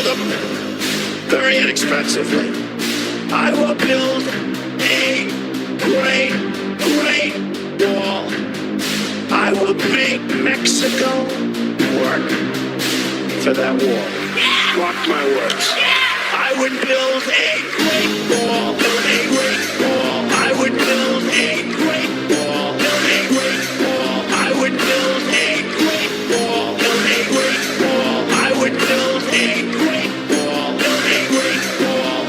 build them very inexpensively. I will build a great, great wall. I will make Mexico work for that wall. Mark my words. I would build a great wall, build a great wall. I would build a great wall, build a great wall. I would build a great wall, build a great wall. I would build a great wall, build a great wall.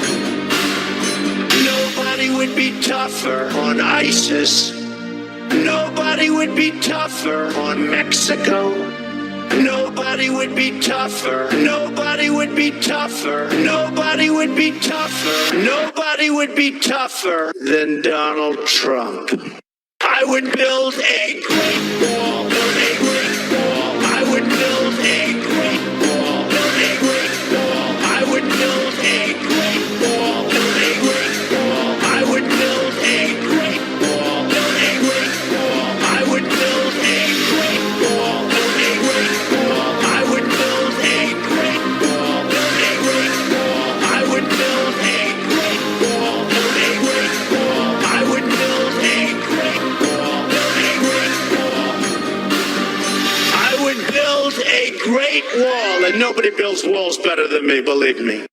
Nobody would be tougher on ISIS. Nobody would be tougher on Mexico. Nobody would be tougher. Nobody would be tougher. Nobody would be tougher. Nobody would be tougher than Donald Trump. I would build a great wall. Build a great wall. I would build a great wall. Build a great wall. I would build a great wall. Build a great wall. I would build a great wall. Build a great wall. I would build a great wall. Build a great wall. I would build a great wall. Build a great wall. I would build a great wall. Build a great wall. I would build a great wall. Build a great wall. I would build a great wall, and nobody builds walls better than me, believe me.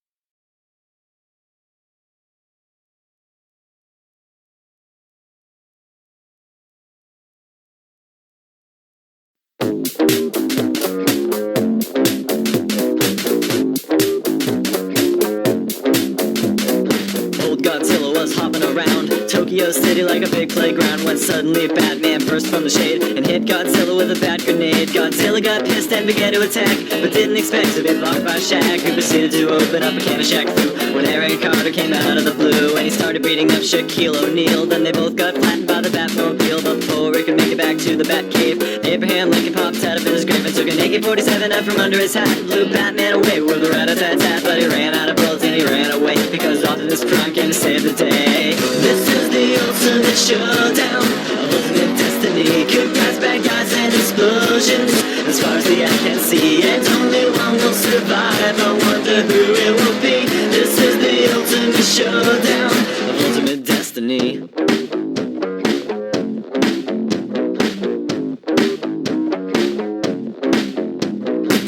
Godzilla was hopping around Tokyo City like a big playground when suddenly Batman burst from the shade and hit Godzilla with a bat grenade. Godzilla got pissed and began to attack, but didn't expect to be blocked by Shaq, who proceeded to open up a can of Shaq Fu when Aaron Carter came out of the blue and he started beating up Shaquille O'Neal. Then they both got flattened by the Batmobile, but before he could make it back to the Batcave, Abraham Lincoln popped out of his grave and took an AK-47 out from under his hat and blew Batman away with a rat-a-tat-tat. But he ran out of bullets and he ran away because Optimus Prime came to save the day. This is the ultimate showdown, ultimate destiny. Good guys, bad guys, and explosions as far as the eye can see, and only one will survive. I wonder who it will be. This is the ultimate showdown, ultimate destiny.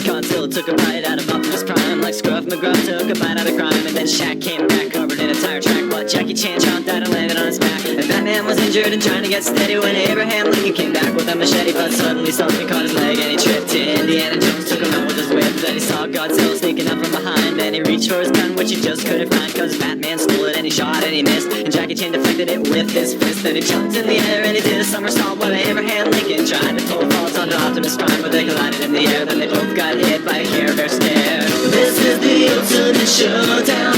Godzilla took a bite out of Optimus Prime like Scruff McGruff took a bite out of crime, and then Shaq came back covered in a tire track. But Jackie Chan jumped out and landed on his back, and Batman was injured and trying to get steady when Abraham Lincoln came back with a machete. But suddenly something caught his leg and he tripped. Indiana Jones took him out with his whip. Then he saw Godzilla sneaking up from behind, and he reached for his gun, which he just couldn't find, cause Batman stole it and he shot and he missed, and Jackie Chan deflected it with his fist. Then he jumped in the air and he did a somersault while Abraham Lincoln tried to pull faults onto Optimus Prime, but they collided in the air. Then they both got hit by a Care Bear stare. This is the ultimate showdown,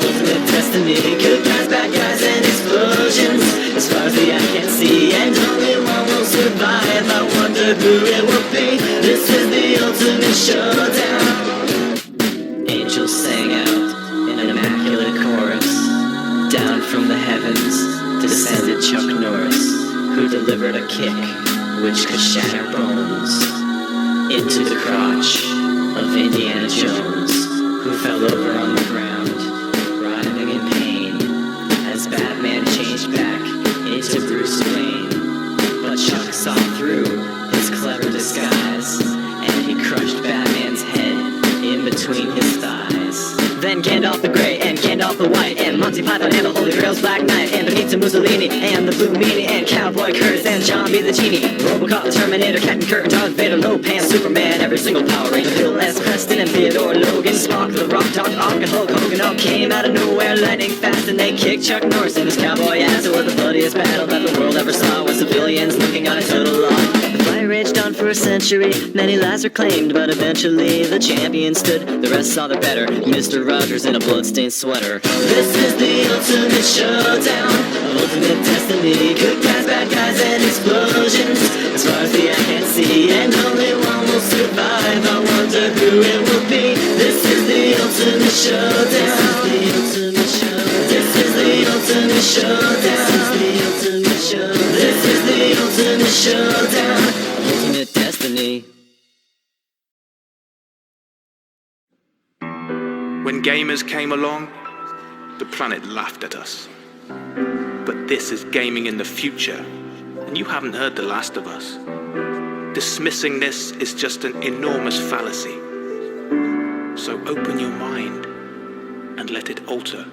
ultimate destiny. Good guys, bad guys, and explosions as far as the eye can see, and only one will survive. I wonder who it will be. This is the ultimate showdown. Angels sang out in an immaculate chorus. Down from the heavens descended Chuck Norris, who delivered a kick which could shatter bones into the crotch of Indiana Jones, who fell over on the ground, writhing in pain, as Batman changed back into Bruce Wayne. But Chuck saw through his clever disguise, and he crushed Batman's head in between his thighs. Then Gandalf the Grey and Gandalf the White and Monty Python and the Holy Grail's Black Knight and Benito Mussolini and the Blue Meanie and Cowboy Curtis and John B. the Genie, Robocop, the Terminator, Captain Kirk, Darth Vader, Lopan, Superman, every single Power Ranger, Bill S. Preston and Theodore Logan, Spock, the Rock, Doc Ock, and Hulk Hogan all came out of nowhere lightning fast, and they kicked Chuck Norris in his cowboy ass. It was the bloodiest battle that the world ever saw, with civilians looking on a total loss. The fight raged on for a century, many lives were claimed, but eventually the champion stood. The rest saw the better, Mr. Rogers in a bloodstained sweater. This is the ultimate showdown, ultimate destiny. Good guys, bad guys, and explosions as far as the eye can see, and only one will survive. I wonder who it will be. This is the ultimate showdown. This is the ultimate showdown. This is the ultimate showdown. Ultimate destiny. When gamers came along, the planet laughed at us. But this is gaming in the future, and you haven't heard the last of us. Dismissing this is just an enormous fallacy. So open your mind and let it alter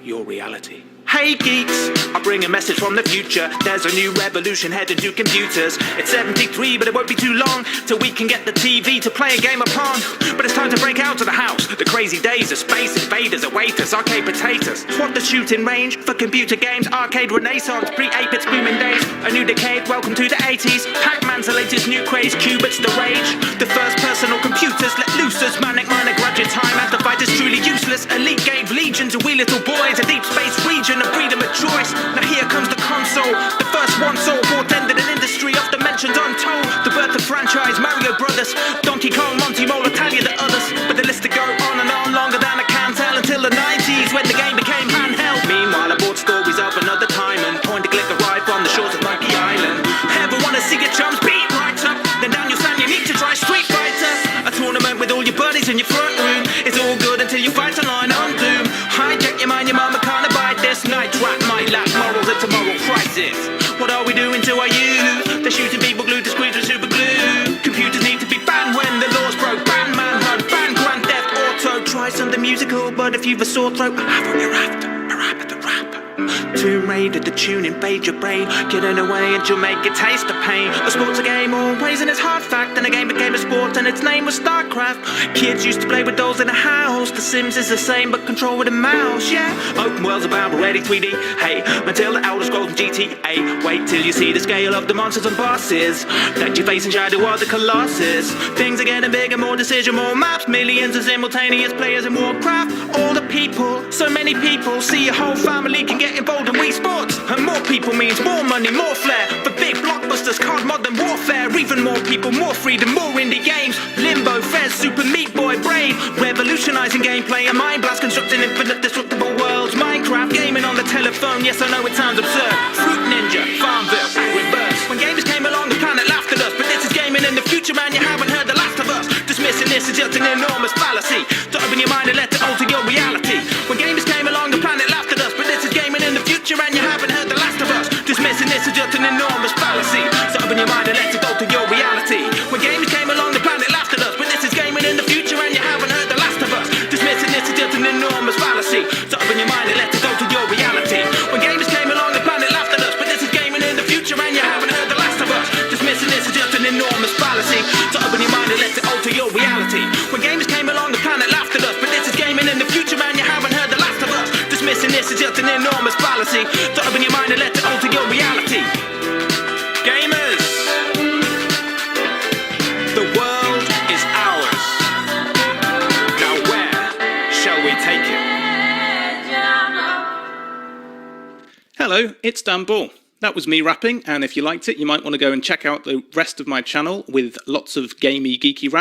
your reality. Hey geeks, I bring a message from the future. There's a new revolution headed to computers. It's 73, but it won't be too long till we can get the TV to play a game upon. But it's time to break out of the house. The crazy days of space invaders await us. Arcade potatoes, swap the shooting range for computer games. Arcade renaissance, pre-8-bits booming days. A new decade, welcome to the 80s. Pac-Man's the latest new craze, qubits the rage. The first personal computers let loose as manic minor graduate time. As the fight is truly useless, elite gave legions of wee little boys. A deep space region of freedom of choice. Now here comes the console, the first one soul portended an industry of dimensions untold. The birth of franchise, Mario Brothers, Donkey Kong, Monty Mole, Italia, the others. But the list to go on and on, longer than I can tell, until the 90s when the game became handheld. Meanwhile I bought stories of another time and point a click arrived on the shores of Monkey Island. Ever wanna see your chums beat right up? Then down your stand you need to try Street Fighter. A tournament with all your buddies in your front room. It's all good until you fight online on Doom. Hijack your mind, your mama can't abide this. Night trap, might lack morals, it's a moral crisis. What are we doing to our youth? They're shooting people glued to screens with super glue. Computers need to be banned when the law's broke. Ban manhunt, ban Grand Theft Auto. Try something musical, but if you've a sore throat, I have what you're after. A rap at the rap. Tomb Raider, the tune invade your brain. Get in away and you'll make it taste the pain. A sport's a game always and it's hard fact. And the game became a sport and its name was StarCraft. Kids used to play with dolls in a house. The Sims is the same but controlled with a mouse, yeah. Open worlds about already 3D. Hey, until the Elder Scrolls and GTA. Wait till you see the scale of the monsters and bosses that you face in Shadow of the Colossus. Things are getting bigger, more decision, more maps. Millions of simultaneous players in Warcraft. All the people, so many people. See your whole family can get involved in Wii Sports. And more people means more money, more flair. For big blockbusters, called Modern Warfare. Even more people, more freedom, more indie games. Limbo, Fez, Super Meat Boy, Brave. Revolutionizing gameplay, a mind blast, constructing infinite destructible worlds. Minecraft, gaming on the telephone, yes I know it sounds absurd. Fruit Ninja, Farmville, Angry Birds. When gamers came along the planet laughed at us. But this is gaming in the future, man, you haven't heard the last of us. Dismissing this is just an enormous fallacy. To open your mind and let it alter your reality. When gamers came along the planet laughed at us. But this is gaming in the future and you haven't heard the last of us. Dismissing this is just an enormous fallacy. So open your mind and let it alter your reality. When gamers came along the planet laughed at us. But this is gaming in the future and you haven't heard the last of us. Dismissing this is just an enormous fallacy. So open your mind and let it alter your reality. When gamers came along the planet laughed at us. But this is gaming in the future and you haven't heard the last of us. Dismissing this is just an enormous fallacy. So open your mind and let it alter your reality. When gamers came along the planet laughed at us. But this is gaming in the future and you haven't heard the last of us. Dismissing this is just an enormous fallacy. So open your mind and let it alter your reality. Gamers, the world is ours. Now where shall we take it? Hello, it's Dan Ball. That was me rapping, and if you liked it, you might want to go and check out the rest of my channel with lots of gamey, geeky rap.